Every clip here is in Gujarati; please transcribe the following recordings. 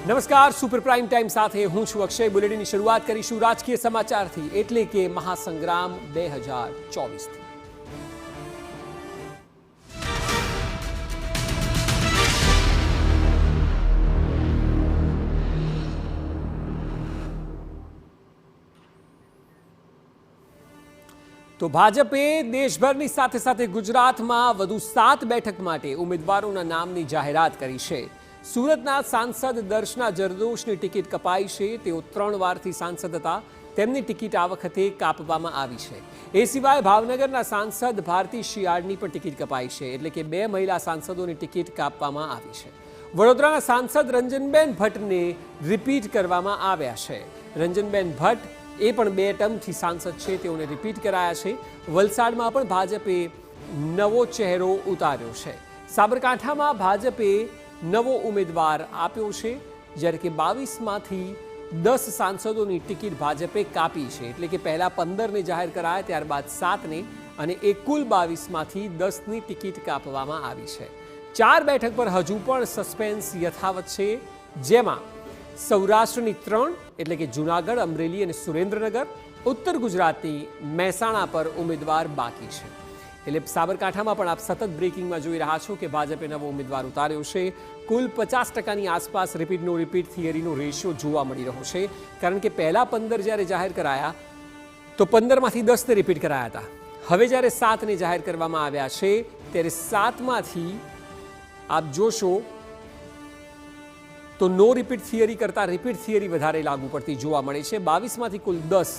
નમસ્કાર, સુપર પ્રાઇમ ટાઈમ સાથે હું છું અક્ષય. બુલેટિનની શરૂઆત કરીશું રાજકીય સમાચારથી, એટલે કે મહાસંગ્રામ 2024થી. તો ભાજપે દેશભરની સાથે સાથે ગુજરાતમાં વધુ 7 બેઠક માટે ઉમેદવારોના નામની જાહેરાત કરી છે. સુરતના સાંસદ દર્શના જરદોશની ટિકિટ કપાઈ છે. તેઓ 3 વારથી સાંસદ હતા. તેમની ટિકિટ આ વખતે કાપવામાં આવી છે. એ સિવાય ભાવનગરના સાંસદ ભારતી શિયાળની પણ ટિકિટ કપાઈ છે, એટલે કે 2 મહિલા સાંસદોની ટિકિટ કાપવામાં આવી છે. વડોદરાના સાંસદ રંજનબેન ભટ્ટને રિપીટ કરવામાં આવ્યા છે. રંજનબેન ભટ્ટ એ પણ 2 ટર્મથી સાંસદ છે, તેઓને રિપીટ કરાયા છે. વલસાડમાં પણ ભાજપે નવો ચહેરો ઉતાર્યો છે. સાબરકાંઠામાં ભાજપે નવો ઉમેદવાર આપ્યો છે, જ્યારે કે 22માંથી 10 સાંસદોની ટિકિટ ભાજપે કાપી છે, એટલે કે પહેલા 15ને જાહેર કરાયા, ત્યારબાદ 7ને અને કુલ 22માંથી 10ની ટિકિટ કાપવામાં આવી છે. 4 બેઠક પર હજુ પણ સસ્પેન્સ યથાવત છે, જેમાં સૌરાષ્ટ્રની 3 એટલે કે જૂનાગઢ, અમરેલી અને સુરેન્દ્રનગર, ઉત્તર ગુજરાતની મહેસાણા પર ઉમેદવાર બાકી છે. એટલે સાબરકાંઠામાં પણ આપ સતત બ્રેકિંગમાં જોઈ રહ્યા છો કે ભાજપે નવો ઉમેદવાર ઉતાર્યો છે. કુલ 50%ની આસપાસ રિપીટ નો રિપીટ થિયરીનો રેશિયો જોવા મળી રહ્યો છે, કારણ કે પહેલા 15 જ્યારે જાહેર કરાયા તો 15માંથી 10ને રિપીટ કરાયા હતા. હવે જ્યારે 7ને જાહેર કરવામાં આવ્યા છે, ત્યારે 7માંથી આપ જોશો તો નો રિપીટ થિયરી કરતાં રિપીટ થિયરી વધારે લાગુ પડતી જોવા મળે છે. 22માંથી કુલ 10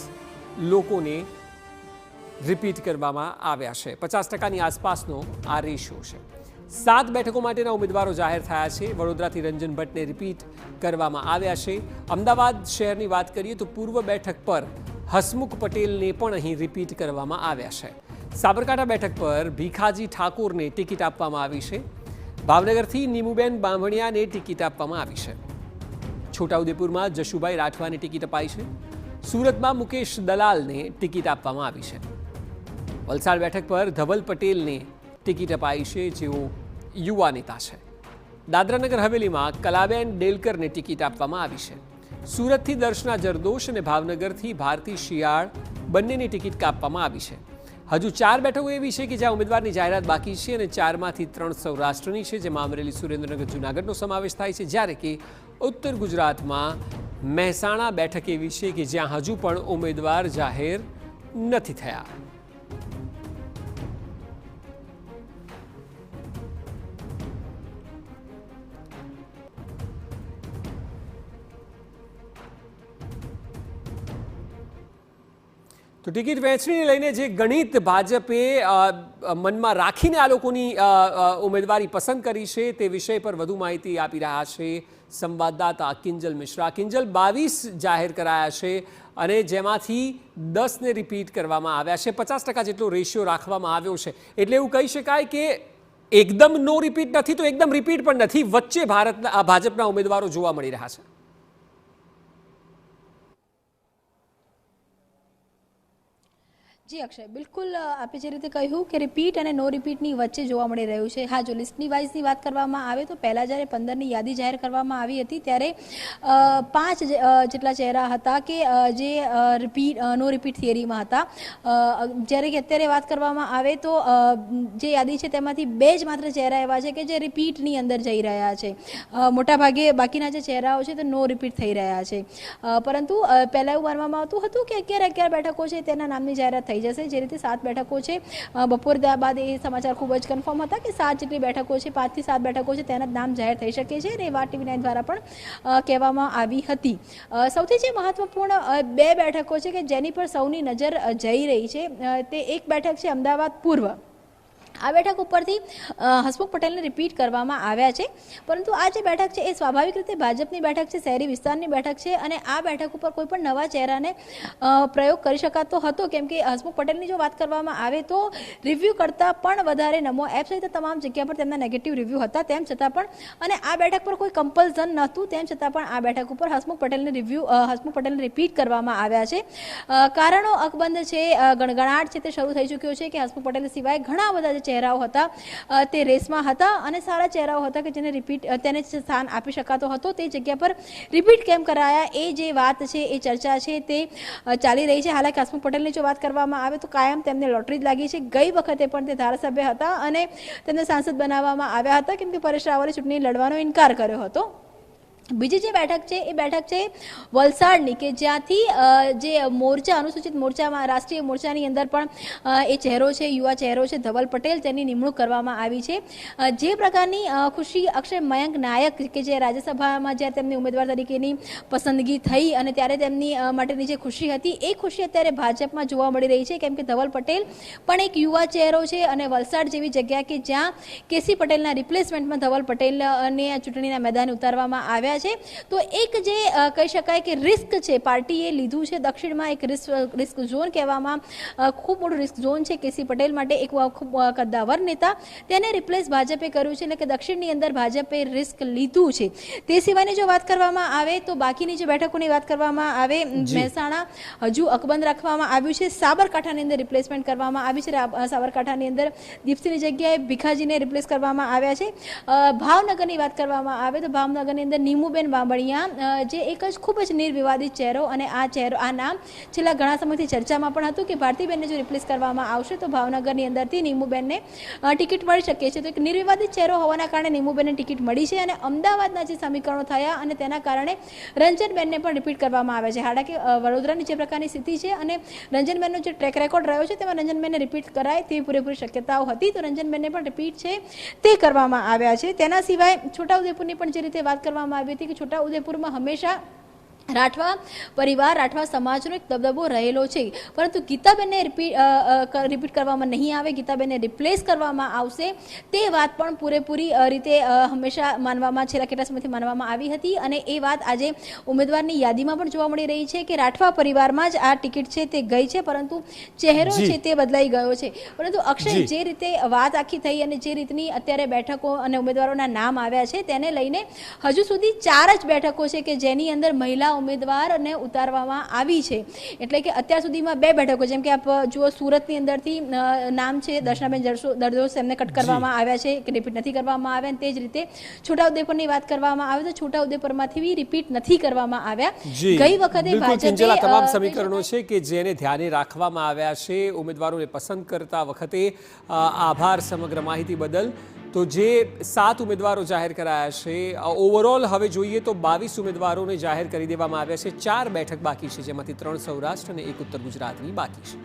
લોકોને રિપીટ કરવામાં આવ્યા છે. 50%ની આસપાસનો આ રેશિયો છે. 7 બેઠકો માટેના ઉમેદવારો જાહેર થયા છે. વડોદરાથી રંજન ભટ્ટને રિપીટ કરવામાં આવ્યા છે. અમદાવાદ શહેરની વાત કરીએ તો પૂર્વ બેઠક પર હસમુખ પટેલને પણ અહીં રિપીટ કરવામાં આવ્યા છે. સાબરકાંઠા બેઠક પર ભીખાજી ઠાકોરને ટિકિટ આપવામાં આવી છે. ભાવનગરથી નીમુબેન બાંભણિયાને ટિકિટ આપવામાં આવી છે. છોટાઉદેપુરમાં જશુભાઈ રાઠવાની ટિકિટ અપાઈ છે. સુરતમાં મુકેશ દલાલને ટિકિટ આપવામાં આવી છે. વલસાડ બેઠક પર ધવલ પટેલને ટિકિટ અપાઈ છે, જેઓ યુવા નેતા છે. દાદરાનગર હવેલીમાં કલાબેન ડેલકરને ટિકિટ આપવામાં આવી છે. સુરતથી દર્શના જરદોશ અને ભાવનગરથી ભારતી શિયાળ બંનેની ટિકિટ કાપવામાં આવી છે. હજુ 4 બેઠકો એવી છે કે જ્યાં ઉમેદવારની જાહેરાત બાકી છે, અને 4માંથી 3 સૌરાષ્ટ્રની છે, જેમાં અમરેલી, સુરેન્દ્રનગર, જૂનાગઢનો સમાવેશ થાય છે, જ્યારે કે ઉત્તર ગુજરાતમાં મહેસાણા બેઠક એવી છે કે જ્યાં હજુ પણ ઉમેદવાર જાહેર નથી થયા. તો ટિકિટ વહેંચણીને લઈને જે ગણિત ભાજપે મનમાં રાખીને આ લોકોની ઉમેદવારી પસંદ કરી છે, તે વિષય પર વધુ માહિતી આપી રહ્યા છે સંવાદદાતા કિંજલ મિશ્રા. કિંજલ, 22 જાહેર કરાયા છે અને જેમાંથી 10ને રિપીટ કરવામાં આવ્યા છે. 50% જેટલો રેશિયો રાખવામાં આવ્યો છે, એટલે એવું કહી શકાય કે એકદમ નો રિપીટ નથી તો એકદમ રિપીટ પણ નથી. વચ્ચે ભાજપના ઉમેદવારો જોવા મળી રહ્યા છે. જી અક્ષય, બિલકુલ આપે જે રીતે કહ્યું કે રિપીટ અને નો રિપીટની વચ્ચે જોવા મળી રહ્યું છે. હા, જો લિસ્ટની વાઇઝની વાત કરવામાં આવે તો પહેલાં જ્યારે 15ની યાદી જાહેર કરવામાં આવી હતી, ત્યારે 5 જેટલા ચહેરા હતા કે જે નો રિપીટ થિયરીમાં હતા. જ્યારે કે અત્યારે વાત કરવામાં આવે તો જે યાદી છે તેમાંથી 2 જ માત્ર ચહેરા એવા છે કે જે રિપીટની અંદર જઈ રહ્યા છે. મોટાભાગે બાકીના જે ચહેરાઓ છે તે નો રિપીટ થઈ રહ્યા છે. પરંતુ પહેલાં એવું માનવામાં આવતું હતું કે 11 બેઠકો છે તેના નામની જાહેરાત થઈ જશે. જે રીતે 7 બેઠકો છે, બપોર બાદ એ સમાચાર ખૂબ જ કન્ફર્મ હતા કે 7 જેટલી બેઠકો છે, 5 થી 7 બેઠકો છે, તેના નામ જાહેર થઈ શકે છે, અને વાત TV9 દ્વારા પણ કહેવામાં આવી હતી. સૌથી જે મહત્વપૂર્ણ 2 બેઠકો છે કે જેની પર સૌની નજર જઈ રહી છે, તે એક બેઠક છે અમદાવાદ પૂર્વ. આ બેઠક ઉપરથી હસમુખ પટેલને રિપીટ કરવામાં આવ્યા છે, પરંતુ આ જે બેઠક છે એ સ્વાભાવિક રીતે ભાજપની બેઠક છે, શહેરી વિસ્તારની બેઠક છે, અને આ બેઠક ઉપર કોઈ પણ નવા ચહેરાને પ્રયોગ કરી શકાતો હતો, કેમ કે હસમુખ પટેલની જો વાત કરવામાં આવે તો રિવ્યૂ કરતાં પણ વધારે નમો એપ સહિત તમામ જગ્યા પર તેમના નેગેટિવ રિવ્યૂ હતા. તેમ છતાં પણ, અને આ બેઠક પર કોઈ કમ્પલ્ઝન નહોતું, તેમ છતાં પણ આ બેઠક ઉપર હસમુખ પટેલને રિપીટ કરવામાં આવ્યા છે. કારણો અકબંધ છે, ગણગણાટ છે તે શરૂ થઈ ચૂક્યો છે કે હસમુખ પટેલ સિવાય ઘણા બધા ચહેરાઓ હતા તે રેસમાં હતા અને સારા ચહેરાઓ હતા કે જેને તેને સ્થાન આપી શકાતો હતો. તે જગ્યા પર રિપીટ કેમ કરાયા એ જે વાત છે, એ ચર્ચા છે તે ચાલી રહી છે. હાલાકી હસમુખ પટેલની જો વાત કરવામાં આવે તો કાયમ તેમને લોટરી જ લાગી છે. ગઈ વખતે પણ તે ધારાસભ્ય હતા અને તેમને સાંસદ બનાવવામાં આવ્યા હતા કેમ કે પરેશ રાવલે ચૂંટણી લડવાનો ઇનકાર કર્યો હતો. બીજી જે બેઠક છે એ બેઠક છે વલસાડની, કે જ્યાંથી જે મોરચા, અનુસૂચિત મોરચામાં, રાષ્ટ્રીય મોરચાની અંદર પણ એ ચહેરો છે, યુવા ચહેરો છે ધવલ પટેલ, તેની નિમણૂક કરવામાં આવી છે. જે પ્રકારની ખુશી અક્ષય મયંક નાયક કે જે રાજ્યસભામાં જ્યારે તેમની ઉમેદવાર તરીકેની પસંદગી થઈ અને ત્યારે તેમની માટેની જે ખુશી હતી એ ખુશી અત્યારે ભાજપમાં જોવા મળી રહી છે કેમ કે ધવલ પટેલ પણ એક યુવા ચહેરો છે અને વલસાડ જેવી જગ્યા કે જ્યાં કેસી પટેલના રિપ્લેસમેન્ટમાં ધવલ પટેલને ચૂંટણીના મેદાને ઉતારવામાં આવ્યા છે. તો એક જે કહી શકાય કે રિસ્ક છે પાર્ટીએ લીધું છે, દક્ષિણમાં એક રિસ્ક ઝોન કહેવામાં ખૂબ મોટું રિસ્ક ઝોન છે કેસી પટેલ માટે, એક ખૂબ કદ્દાવર નેતા, તેને રિપ્લેસ ભાજપે કર્યું છે. એટલે કે દક્ષિણની અંદર ભાજપે રિસ્ક લીધું છે. તે સિવાયની જો વાત કરવામાં આવે તો બાકીની જે બેઠકોની વાત કરવામાં આવે, મહેસાણા હજુ અકબંધ રાખવામાં આવ્યું છે. સાબરકાંઠાની અંદર રિપ્લેસમેન્ટ કરવામાં આવી છે. સાબરકાંઠાની અંદર દીપસિંહની જગ્યાએ ભીખાજીને રિપ્લેસ કરવામાં આવ્યા છે. ભાવનગરની વાત કરવામાં આવે તો ભાવનગરની અંદર નીમુબેન બાંબણિયા જે એક જ ખૂબ જ નિર્વિવાદિત ચહેરો, અને આ નામ છેલ્લા ઘણા સમયથી ચર્ચામાં પણ હતું કે ભારતીબેનને જો રિપ્લેસ કરવામાં આવશે તો ભાવનગરની અંદરથી નીમુબેનને ટિકિટ મળી શકે છે. તો એક નિર્વિવાદિત ચહેરો હોવાના કારણે નીમુબેનને ટિકિટ મળી છે. અને અમદાવાદના જે સમીકરણો થયા અને તેના કારણે રંજનબેનને પણ રિપીટ કરવામાં આવે છે. હાલાકી વડોદરાની જે પ્રકારની સ્થિતિ છે અને રંજનબેનનો જે ટ્રેક રેકોર્ડ રહ્યો છે તેમાં રંજનબેનને રિપીટ કરાય તેવી પૂરેપૂરી શક્યતાઓ હતી. તો રંજનબેનને પણ રિપીટ છે તે કરવામાં આવ્યા છે. તેના સિવાય છોટાઉદેપુરની પણ જે રીતે વાત કરવામાં આવી હતી કે છોટાઉદેપુરમાં હંમેશા રાઠવા પરિવાર, રાઠવા સમાજનો એક દબદબો રહેલો છે, પરંતુ ગીતાબેનને રિપીટ કરવામાં નહીં આવે, ગીતાબેનને રિપ્લેસ કરવામાં આવશે તે વાત પણ પૂરેપૂરી રીતે હંમેશા માનવામાં, છેલ્લા કેટલા સમયથી માનવામાં આવી હતી. અને એ વાત આજે ઉમેદવારની યાદીમાં પણ જોવા મળી રહી છે કે રાઠવા પરિવારમાં જ આ ટિકિટ છે તે ગઈ છે, પરંતુ ચહેરો છે તે બદલાઈ ગયો છે. પરંતુ અક્ષય, જે રીતે વાત આખી થઈ અને જે રીતની અત્યારે બેઠકો અને ઉમેદવારોના નામ આવ્યા છે તેને લઈને હજુ સુધી 4 જ બેઠકો છે કે જેની અંદર મહિલા ઉમેદવારને ઉતારવામાં આવી છે. એટલે કે અત્યાર સુધીમાં 2 બેઠકો, જેમ કે આપ જુઓ સુરતની અંદરથી નામ છે દર્શનાબેન દરદોસ, એમને કટ કરવામાં આવ્યા છે કે રિપીટ નથી કરવામાં આવ્યા. અને તે જ રીતે છોટાઉદેપુરની વાત કરવામાં આવે તો છોટાઉદેપુરમાંથી રિપીટ નથી કરવામાં આવ્યા. ગઈ વખતે ભાજપે તમામ સમીકરણો છે કે જેને ધ્યાને રાખવામાં આવ્યા છે ઉમેદવારોને પસંદ કરતા વખતે. આભાર સમગ્ર માહિતી બદલ. તો જે 7 ઉમેદવારો જાહેર કરાયા છે, ઓવરઓલ હવે જોઈએ તો 22 ઉમેદવારોને જાહેર કરી દેવામાં આવ્યા છે. 4 બેઠક બાકી છે, જેમાંથી 3 સૌરાષ્ટ્ર અને 1 ઉત્તર ગુજરાતની બાકી છે.